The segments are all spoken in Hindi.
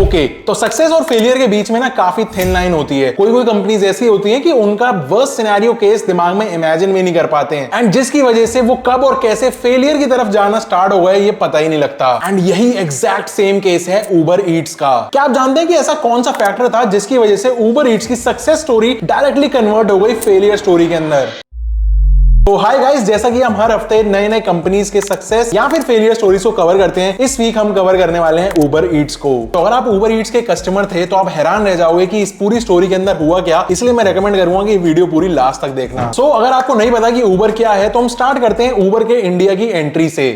ओके, तो सक्सेस और फेलियर के बीच में ना काफी थिन लाइन होती है। कोई कंपनीज ऐसी होती है कि उनका वर्स्ट सिनेरियो केस दिमाग में इमेजिन भी नहीं कर पाते हैं, एंड जिसकी वजह से वो कब और कैसे फेलियर की तरफ जाना स्टार्ट हो गए ये पता ही नहीं लगता। एंड यही एग्जैक्ट सेम केस है उबर ईट्स का। क्या आप जानते हैं कि ऐसा कौन सा फैक्टर था जिसकी वजह से उबर ईट्स की सक्सेस स्टोरी डायरेक्टली कन्वर्ट हो गई फेलियर स्टोरी के अंदर? तो हाय गाइस, जैसा कि हम हर हफ्ते नए नए कंपनीज के सक्सेस या फिर फेलियर स्टोरीज को कवर करते हैं, इस वीक हम कवर करने वाले हैं उबर ईट्स को। तो अगर आप उबर ईट्स के कस्टमर थे तो आप हैरान रह जाओगे कि इस पूरी स्टोरी के अंदर हुआ क्या, इसलिए मैं रेकमेंड करूंगा कि वीडियो पूरी लास्ट तक देखना। अगर आपको नहीं पता कि उबर क्या है तो हम स्टार्ट करते हैं उबर के इंडिया की एंट्री से।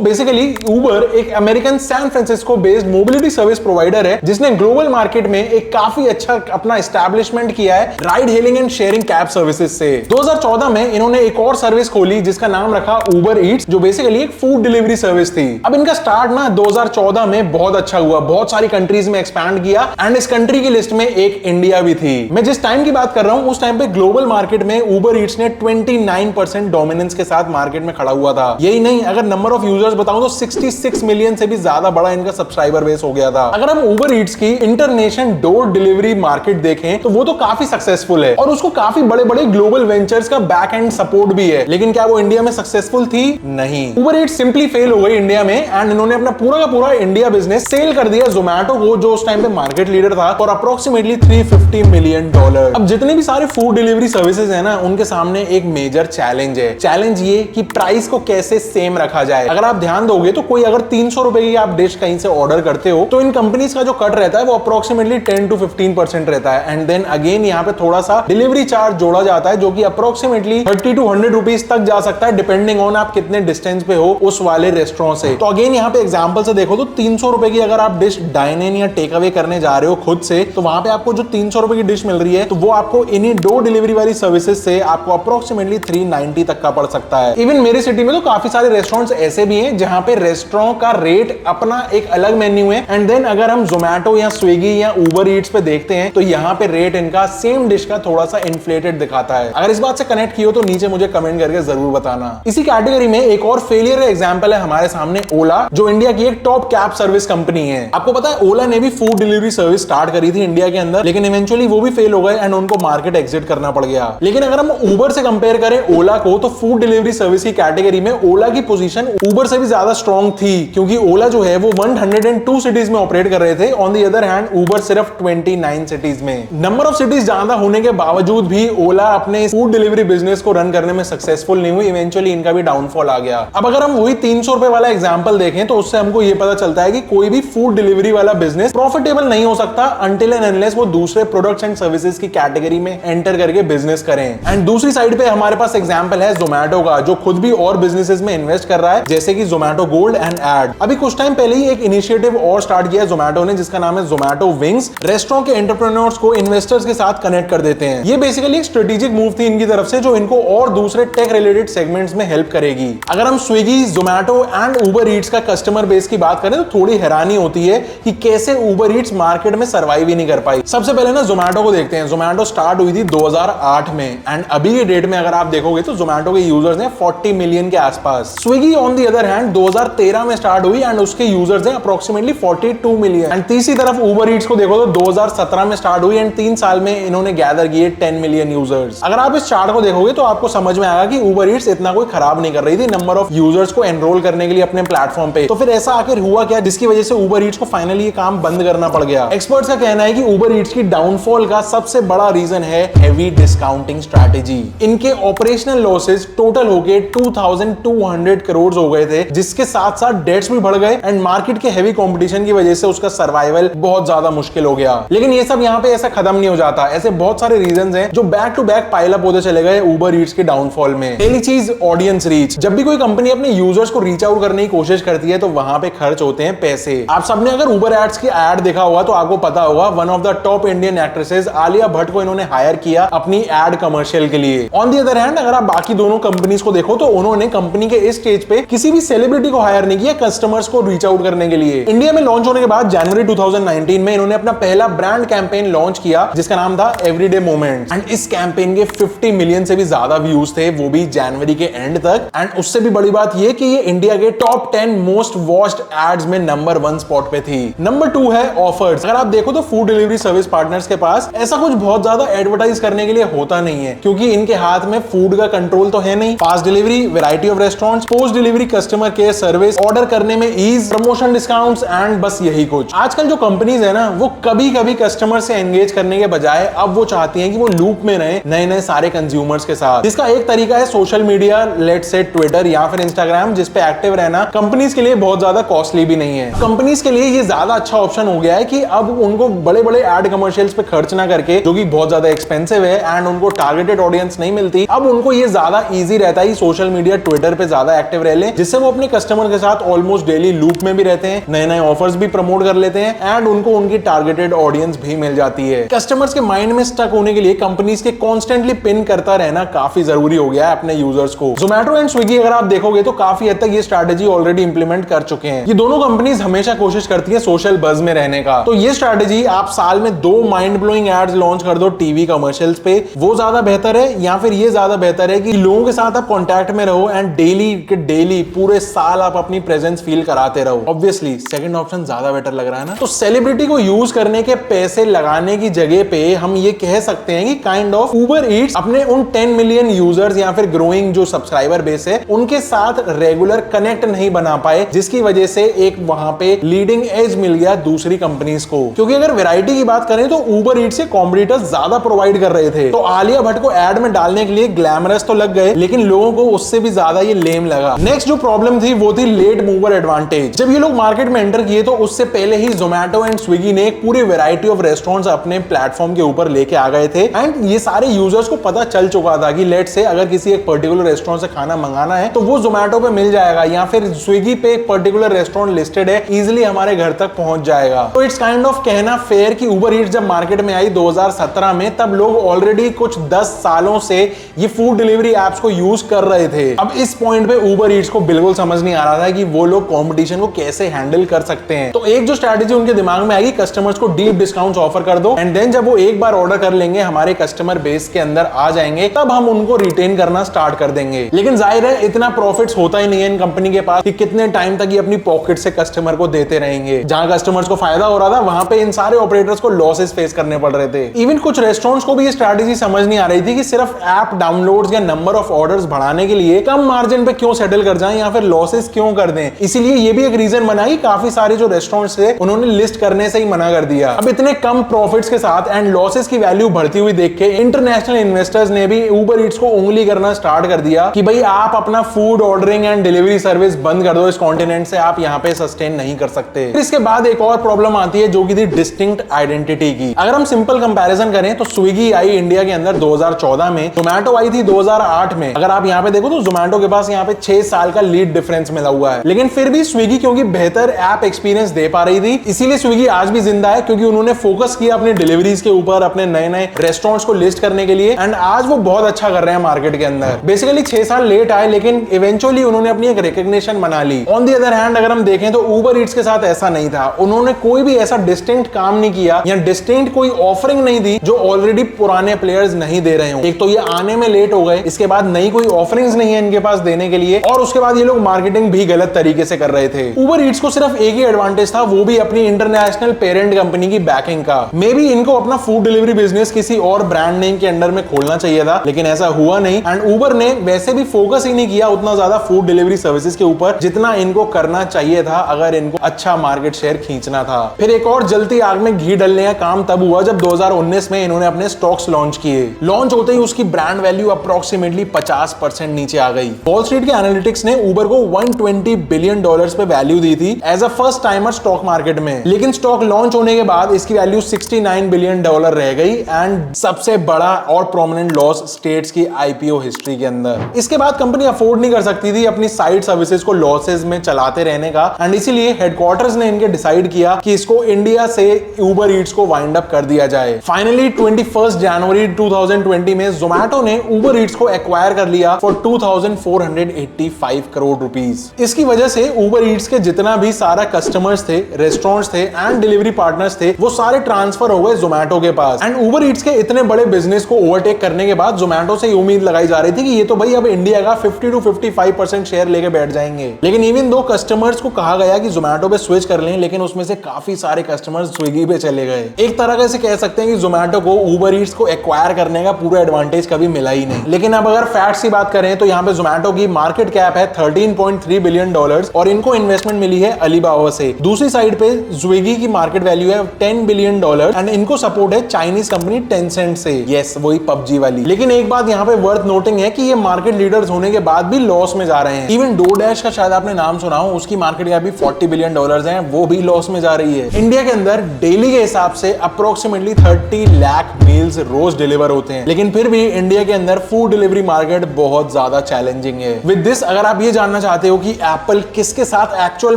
बेसिकली उबर एक American San Francisco based mobility service provider है जिसने ग्लोबल मार्केट में एक काफी अच्छा अपना एस्टैब्लिशमेंट किया है ride hailing and sharing cab services से। 2014 में इन्होंने एक और सर्विस खोली जिसका नाम रखा उबर ईट्स, जो बेसिकली एक फूड डिलीवरी सर्विस थी। अब इनका स्टार्ट ना 2014 में बहुत अच्छा हुआ, बहुत सारी कंट्रीज में एक्सपैंड किया एंड इस कंट्री की लिस्ट में एक इंडिया भी थी। मैं जिस टाइम की बात कर रहा हूं उस टाइम पे ग्लोबल मार्केट में उबर ईट्स ने 29% डोमिनेंस के साथ मार्केट में खड़ा हुआ था। यही नहीं, अगर नंबर ऑफ यूजर्स बताऊं तो 66 मिलियन से भी ज्यादा बड़ा इनका सब्सक्राइबर बेस हो गया था। अगर हम उबर ईट्स की इंटरनेशनल डोर डिलीवरी मार्केट देखें तो वो तो काफी सक्सेसफुल है और उसको काफी बड़े बड़े ग्लोबल वेंचर्स का बैक एंड सपोर्ट भी है, लेकिन क्या वो इंडिया में सक्सेसफुल थी? नहीं। उबर ईट्स सिंपली फेल हो गई इंडिया में एंड इन्होंने अपना पूरा का पूरा इंडिया बिजनेस सेल कर दिया जोमैटो को, जो उस टाइम पे मार्केट लीडर था, और अप्रोक्सीमेटली $350 मिलियन। अब जितने भी सारे फूड डिलीवरी सर्विसेज है ना, उनके सामने एक मेजर चैलेंज है। चैलेंज ये कि प्राइस को कैसे सेम रखा जाए। अगर आप ध्यान दोगे तो कोई अगर 300 रुपए की आप डिश कहीं से ऑर्डर करते हो तो इन कंपनीज का जो कट रहता है वो अप्रोक्सीमेटली 10 to 15% रहता है, एंड देन अगेन यहाँ पे थोड़ा सा डिलीवरी चार्ज जोड़ा जाता है जो कि अप्रोक्सीमेटली 30 to 100 रुपीज तक जा सकता है, डिपेंडिंग ऑन आप कितने डिस्टेंस पे हो उस वाले रेस्टोरेंट से। तो अगेन यहाँ पे एग्जांपल से देखो तो 300 रुपए की अगर आप डिश डाइन इन या टेक अवे करने जा रहे हो खुद से, तो वहां पे आपको जो 300 रुपए की डिश मिल रही है तो वो आपको इन्हीं डोर डिलीवरी वाली सर्विसेज से आपको अप्रोक्सीमेटली 390 तक का पड़ सकता है। इवन मेरे सिटी में तो काफी सारे रेस्टोरेंट्स ऐसे भी हैं जहां पे रेस्टोरेंट का रेट अपना एक अलग मेन्यू है, एंड देन अगर हम जोमैटो या स्विगी या उबर ईट्स पे देखते हैं तो यहाँ पे रेट इनका सेम डिश का थोड़ा सा इन्फ्लेटेड दिखाता है। अगर इस बात से कनेक्ट किया तो नीचे मुझे कमेंट करके जरूर बताना। इसी कैटेगरी में एक और फेलियर का एग्जांपल है हमारे सामने ओला, जो इंडिया की एक टॉप कैब सर्विस कंपनी है। आपको पता है ओला ने भी फूड डिलीवरी सर्विस स्टार्ट करी थी इंडिया के अंदर, लेकिन इवेंचुअली वो भी फेल हो गए एंड उनको मार्केट एग्जिट करना पड़ गया। लेकिन अगर हम उबर से कंपेयर करें ओला को तो फूड डिलीवरी सर्विस की कैटेगरी में ओला की पोजीशन उबर से भी ज्यादा स्ट्रॉन्ग थी, क्योंकि ओला जो है वो 102 सिटीज में ऑपरेट कर रहे थे। ऑन द अदर हैंड उबर सिर्फ 29 सिटीज में। नंबर ऑफ सिटीज ज्यादा होने के बावजूद भी ओला अपने फूड डिलीवरी बिजनेस को रन करने में सक्सेसफुल नहीं हुई। इवेंचुअली इनका भी डाउनफॉल आ गया। अब अगर हम वही 300 रुपए वाला एग्जांपल देखें तो उससे हमको ये पता चलता है कि कोई भी फूड डिलीवरी वाला बिजनेस प्रॉफिटेबल नहीं हो सकता अनटिल एंड अनलेस वो दूसरे प्रोडक्ट्स एंड सर्विसेज की कैटेगरी में एंटर करके बिजनेस करें। एंड दूसरी साइड पे हमारे पास एग्जांपल है जोमैटो का, जो खुद भी और बिजनेसेस में इन्वेस्ट कर रहा है, जैसे कि जोमैटो गोल्ड एंड एड। अभी कुछ टाइम पहले ही एक इनिशिएटिव और स्टार्ट किया जोमैटो ने जिसका नाम है जोमैटो विंग्स। रेस्टोरेंट के एंटरप्रेन्योर्स को इन्वेस्टर्स के साथ कनेक्ट कर देते हैं। ये बेसिकली एक स्ट्रेटेजिक मूव थी इनकी तरफ से जो इनको और दूसरे टेक रिलेटेड सेगमेंट्स में हेल्प करेगी। अगर हम Swiggy, Zomato and Uber Yeats का कस्टमर बेस की बात करें तो थोड़ी हैरानी होती है कि कैसे उबर ईट्स मार्केट में सर्वाइव ही नहीं कर पाई। सबसे पहले ना जोमैटो को देखते हैं। जोमैटो स्टार्ट हुई थी 2008 में एंड अभी के डेट में अगर आप देखोगे तो जोमैटो के यूजर्स हैं 40 मिलियन के आसपास। Swiggy on the other hand 2013 में स्टार्ट हुई एंड उसके यूजर्स हैं अप्रोक्सीमेटली 42 मिलियन। एंड तीसरी तरफ उबर ईट्स को देखो तो 2017 में स्टार्ट हुई एंड 3 साल में इन्होंने गैदर किए 10 मिलियन यूजर्स। अगर आप इस चार्ट को देखोगे तो आपको समझ में आएगा कि उबर ईट्स इतना कोई खराब नहीं कर रही थी नंबर ऑफ यूजर्स को एनरोल करने के लिए अपने प्लेटफॉर्म पे। तो फिर ऐसा आखिर हुआ क्या जिसकी वजह से उबर ईट्स को फाइनली ये काम बंद करना पड़ गया? एक्सपर्ट्स का कहना है कि उबर ईट्स की डाउनफॉल का सबसे बड़ा रीजन है हेवी डिस्काउंटिंग स्ट्रैटेजी। इनके ऑपरेशनल लॉसेस टोटल होके 2200 करोड़ हो गए थे, जिसके साथ साथ डेट्स भी बढ़ गए एंड मार्केट के हेवी कंपटीशन की वजह से उसका सर्वाइवल बहुत ज्यादा मुश्किल हो गया। लेकिन ये सब यहाँ पे ऐसा खत्म नहीं हो जाता। ऐसे बहुत सारे रीजंस हैं जो back to back pile up होते चले गए उबर ईट्स के डाउनफॉल में। पहली चीज ऑडियंस रीच। जब भी कोई कंपनी अपने यूजर्स को रीच आउट करने की कोशिश करती है तो वहां पे खर्च होते हैं पैसे। आप सबने अगर उबर एड्स की एड देखा होगा तो आपको पता होगा one of the top Indian actresses Alia Bhatt को इन्होंने हायर किया अपनी एड कमर्शियल के लिए। ऑन द अदर हैंड अगर आप बाकी दोनों कंपनीज को देखो तो उन्होंने कंपनी के इस स्टेज पे किसी भी सेलिब्रिटी को हायर नहीं किया कस्टमर्स को रीच आउट करने के लिए। इंडिया में लॉन्च होने के बाद जनवरी 2019 में इन्होंने अपना पहला ब्रांड कैंपेन लॉन्च किया जिसका नाम था एवरीडे मोमेंट्स। एंड इस कैंपेन के 50 मिलियन से भी ज्यादा व्यूज थे वो भी जनवरी के एंड तक। एंड उससे भी बड़ी बात ये कि ये इंडिया के टॉप 10 मोस्ट वॉच्ड एड्स में नंबर 1 स्पॉट पे थी। नंबर 2 है ऑफर्स। अगर आप देखो तो फूड डिलीवरी सर्विस पार्टनर्स के पास ऐसा कुछ बहुत ज्यादा एडवर्टाइज करने के लिए होता नहीं है, क्योंकि इनके हाथ में फूड का कंट्रोल तो है नहीं। Fast delivery, variety of restaurants, post delivery customer care service, order करने में ईज, प्रमोशन डिस्काउंट्स एंड बस यही कुछ। आजकल जो कंपनीज है ना, वो कभी कभी कस्टमर से एंगेज करने के बजाय अब वो चाहती हैं कि वो लूप में रहे नए नए सारे कंज्यूमर्स के साथ। जिसका एक तरीका है social media, let's say Twitter या फिर इंस्टाग्राम, जिस पे एक्टिव रहना कंपनीज के लिए बहुत ज्यादा कॉस्टली भी नहीं है। कंपनीज के लिए ये ज्यादा अच्छा ऑप्शन हो गया है कि अब उनको बड़े बड़े एड कमर्शियल्स पे खर्च ना करके, जो कि बहुत ज्यादा एक्सपेंसिव है एंड उनको टारगेटेड ऑडियंस नहीं मिलती, अब उनको ये ज्यादा इजी रहता है सोशल मीडिया, ट्विटर पे ज्यादा एक्टिव रह ले, जिससे वो अपने कस्टमर के साथ ऑलमोस्ट डेली लूप में भी रहते हैं, नए नए ऑफर्स भी प्रमोट कर लेते हैं एंड उनको उनकी टारगेटेड ऑडियंस भी मिल जाती है। कस्टमर्स के माइंड में स्टक होने के लिए कंपनीज के कॉन्स्टेंटली पिन करता रहना काफी जरूरी हो गया है अपने यूजर्स को। जोमेटो एंड स्विगी अगर आप देखोगे तो काफी हद तक ये स्ट्रैटेजी ऑलरेडी इंप्लीमेंट कर चुके हैं। ये दोनों कंपनीज हमेशा कोशिश करती है सोशल बज में रहने का। तो ये स्ट्रैटेजी आप साल में 2 माइंड ब्लोइंग एड्स लॉन्च कर दो टीवी कमर्शियल्स पे, वो ज्यादा बेहतर है, या फिर ये ज्यादा बेहतर है कि लोगों के साथ आप कांटेक्ट में रहो एंड डेली पूरे साल आप अपनी प्रेजेंस फील कराते रहो। ऑब्वियसली सेकंड ऑप्शन ज्यादा बेटर लग रहा है ना। तो सेलिब्रिटी को यूज करने के पैसे लगाने की जगह पे हम ये कह सकते हैं कि काइंड ऑफ उबर ईट्स अपने उन 10 मिलियन यूजर्स या फिर ग्रोइंग जो सब्सक्राइबर बेस है उनके साथ रेगुलर कनेक्ट नहीं बना पाए, जिसकी वजह से एक वहां पे लीडिंग एज मिल गया दूसरी कंपनीज को। क्योंकि अगर वैरायटी की बात करें तो उबर ईट्स से कॉम्पिटिटर्स ज्यादा प्रोवाइड कर रहे थे, तो आलिया भट्ट को एड में डालने के लिए ग्लैमरस तो लग गए, लेकिन लोगों को उससे भी ज्यादा ये लेम लगा। नेक्स्ट जो प्रॉब्लम थी वो थी लेट मूवर एडवांटेज। जब ये लोग मार्केट में एंटर किए तो उससे पहले ही जोमेटो एंड स्विगी ने एक पूरी वैरायटी ऑफ रेस्टोरेंट्स अपने प्लेटफॉर्म के ऊपर लेके आ गए थे एंड ये सारे यूजर्स को पता चल चुका था कि लेट से अगर किसी एक पर्टिकुलर रेस्टोरेंट से खाना मंगाना है तो वो जोमेटो पे मिल जाएगा, या फिर स्विगी पे एक पर्टिकुलर रेस्टोरेंट लिस्टेड है, इजिली हमारे घर तक पहुंच जाएगा। तो इट्स काइंड ऑफ कहना फेयर कि उबर ईट्स जब मार्केट में आई 2017 में, तब लोग ऑलरेडी कुछ 10 सालों से ये फूड डिलीवरी एप्स को यूज कर रहे थे। अब इस पॉइंट पे उबर ईट्स को बिल्कुल समझ नहीं आ रहा था कि वो लोग कंपटीशन को कैसे हैंडल कर सकते हैं। तो एक जो स्ट्रैटेजी उनके दिमाग में आएगी, कस्टमर्स को डीप डिस्काउंट्स ऑफर कर दो एंड देन जब वो एक बार ऑर्डर कर लेंगे, हमारे कस्टमर बेस के अंदर आ जाएंगे, तब हम उनको रिटेन करना स्टार्ट कर देंगे। लेकिन जाहिर है इतना प्रॉफिट्स होता ही नहीं है इन कंपनी के पास कि कितने टाइम तक ये अपनी पॉकेट से कस्टमर को देते रहेंगे। जहां कस्टमर्स को फायदा हो रहा था वहां पे इन सारे ऑपरेटर्स को लॉसेस फेस करने पड़ रहे थे। इवन कुछ रेस्टोरेंट्स को भी ये स्ट्रैटेजी समझ नहीं आ रही थी कि सिर्फ ऐप डाउनलोड्स या नंबर ऑफ ऑर्डर्स बढ़ाने के लिए कम मार्जिन पे क्यों सेटल कर जाएं या फिर लॉसेस क्यों कर दें। इसीलिए ये भी एक रीजन बना कि काफी सारे जो रेस्टोरेंट्स थे उन्होंने लिस्ट करने से ही मना कर दिया। अब इतने कम प्रॉफिट्स के साथ एंड लॉसेस की वैल्यू बढ़ती हुई देख के इंटरनेशनल इन्वेस्टर्स ने भी उबर ईट्स को उंगली करना स्टार्ट कर दिया कि भाई आप अपना food ordering and delivery service बंद कर दो, इस कॉन्टिनेंट से आप यहाँ पे सस्टेन नहीं कर सकते। फिर इसके बाद एक और प्रॉब्लम आती है जो कि थी डिस्टिंक्ट आइडेंटिटी की। अगर हम सिंपल कंपैरिजन करें तो स्विगी आई इंडिया के अंदर 2014 में, जोमेटो आई थी 2008 में। अगर आप यहाँ पे देखो तो जोमेटो के पास यहाँ पे 6 साल का लीड डिफरेंस मिला हुआ है, लेकिन फिर भी स्विगी क्योंकि बेहतर ऐप एक्सपीरियंस दे पा रही थी, इसीलिए स्विगी आज भी जिंदा है, क्योंकि उन्होंने फोकस किया अपने डिलीवरीज के ऊपर, अपने नए नए रेस्टोरेंट्स को लिस्ट करने के लिए एंड आज वो बहुत अच्छा कर रहे हैं मार्केट के अंदर। बेसिकली 6 साल लेट आए लेकिन इवेंचुअली उन्होंने अपनी एक रिकॉग्निशन बना ली। ऑन दी अदर हैंड अगर हम देखें तो उबर ईट्स के साथ ऐसा नहीं था, उन्होंने कोई भी ऐसा डिस्टिंक्ट काम नहीं किया या डिस्टिंक्ट कोई ऑफरिंग नहीं दी जो ऑलरेडी पुराने प्लेयर्स नहीं दे रहे हो। एक तो ये आने में लेट हो गए, इसके बाद नई कोई ऑफरिंग्स नहीं है इनके पास देने के लिए, और उसके बाद ये लोग मार्केटिंग भी गलत तरीके से कर रहे थे। उबर ईट्स को सिर्फ एक ही एडवांटेज था, वो भी अपनी इंटरनेशनल पेरेंट कंपनी की बैकिंग का। मे बी इनको अपना फूड डिलीवरी बिजनेस किसी और ब्रांड नेम के अंडर में खोलना चाहिए था, लेकिन ऐसा हुआ नहीं एंड उबर ने वैसे भी फोकस ही नहीं किया उतना ज्यादा फूड डिलीवरी सर्विसेज के ऊपर जितना इनको करना चाहिए था अगर इनको अच्छा मार्केट शेयर खींचना था। फिर एक और जलती आग में घी डालने का काम तब हुआ जब 2019 में इन्होंने अपने स्टॉक्स लॉन्च किए। लॉन्च होते ही उसकी ब्रांड वैल्यू अप्रोक्सीमेटली 50% नीचे आ गई। वॉल स्ट्रीट के एनालिटिक्स ने उबर को $120 बिलियन पे वैल्यू दी थी as a first timer stock market में, लेकिन स्टॉक लॉन्च होने के बाद इसकी वैल्यू $69 बिलियन रह गई एंड सबसे बड़ा और प्रोमिनेंट लॉस स्टेट्स की आईपीओ हिस्ट्री के अंदर। इसके बाद कंपनी अफोर्ड नहीं कर सकती थी अपनी साइड सर्विसेज को लॉसेस में चलाते रहने का एंड इसीलिए हेडक्वार्टर्स ने इनके डिसाइड किया कि इसको इंडिया से उबर ईट्स को वाइंड अप कर दिया जाए। फाइनली 21 जनवरी 2020 में जोमेटो ने उबर ईट्स को एक्वायर कर लिया फॉर 2485 करोड़ रुपीस। इसकी वजह से उबर ईट्स के जितना भी सारा कस्टमर्स थे, रेस्टोरेंट्स थे एंड डिलीवरी पार्टनर्स थे, वो सारे ट्रांसफर हो गए जोमेटो के पास। एंड उबर ईट्स के इतने बड़े बिजनेस को ओवरटेक करने के बाद जोमेटो से उम्मीद लगाई जा रही थी कि ये तो भाई अब इंडिया का 50 to 55% शेयर लेके बैठ जाएंगे। लेकिन इवन दो कस्टमर्स को कहा गया कि जोमेटो पे स्विच कर लें, लेकिन उसमें से काफी सारे कस्टमर्स स्विगी पे चले गए। एक तरह से कह सकते हैं कि जोमेटो को उबर ईट्स को एक्वायर करने का पूरा एडवांटेज कभी मिला ही नहीं। लेकिन अब अगर फैक्ट्स की बात करें तो यहाँ पे जोमेटो की मार्केट कैप है $13.3 बिलियन और इनको इन्वेस्टमेंट मिली है अलीबाबा से। दूसरी साइड पे स्विगी की मार्केट वैल्यू है $10 बिलियन एंड इनको सपोर्ट है चाइनीज कंपनी टेंसेंट से। यस, वही पबजी वाली। लेकिन एक बात यहाँ पे वर्थ नोटिंग है कि ये मार्केट लीडर्स होने के बाद भी लॉस में जा रहे हैं। इवन डोडैश का शायद आपने नाम सुना हो, उसकी मार्केट कैप भी $40 बिलियन है, वो भी लॉस में जा रही है। इंडिया के अंदर डेली के हिसाब से अप्रोक्सीमेटली 30 लाख मील्स रोज डिलीवर होते हैं, लेकिन फिर भी इंडिया के अंदर फूड डिलीवरी मार्केट बहुत ज्यादा चैलेंजिंग है। विद दिस, अगर आप ये जानना चाहते हो कि एप्पल किसके साथ एक्चुअल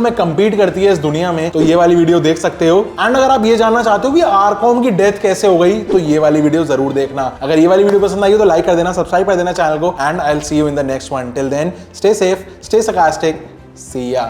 में कंपीट करती है इस दुनिया में, तो ये वाली वीडियो देख सकते हो। एंड अगर आप ये जानना चाहते हो कि आरकॉम की डेथ कैसे हो गई, तो ये वाली वीडियो जरूर देखना। अगर ये वाली वीडियो पसंद आई हो तो लाइक कर देना, सब्सक्राइब कर देना चैनल को, and I will see you in the next one. Till then, stay safe, stay sarcastic, see ya।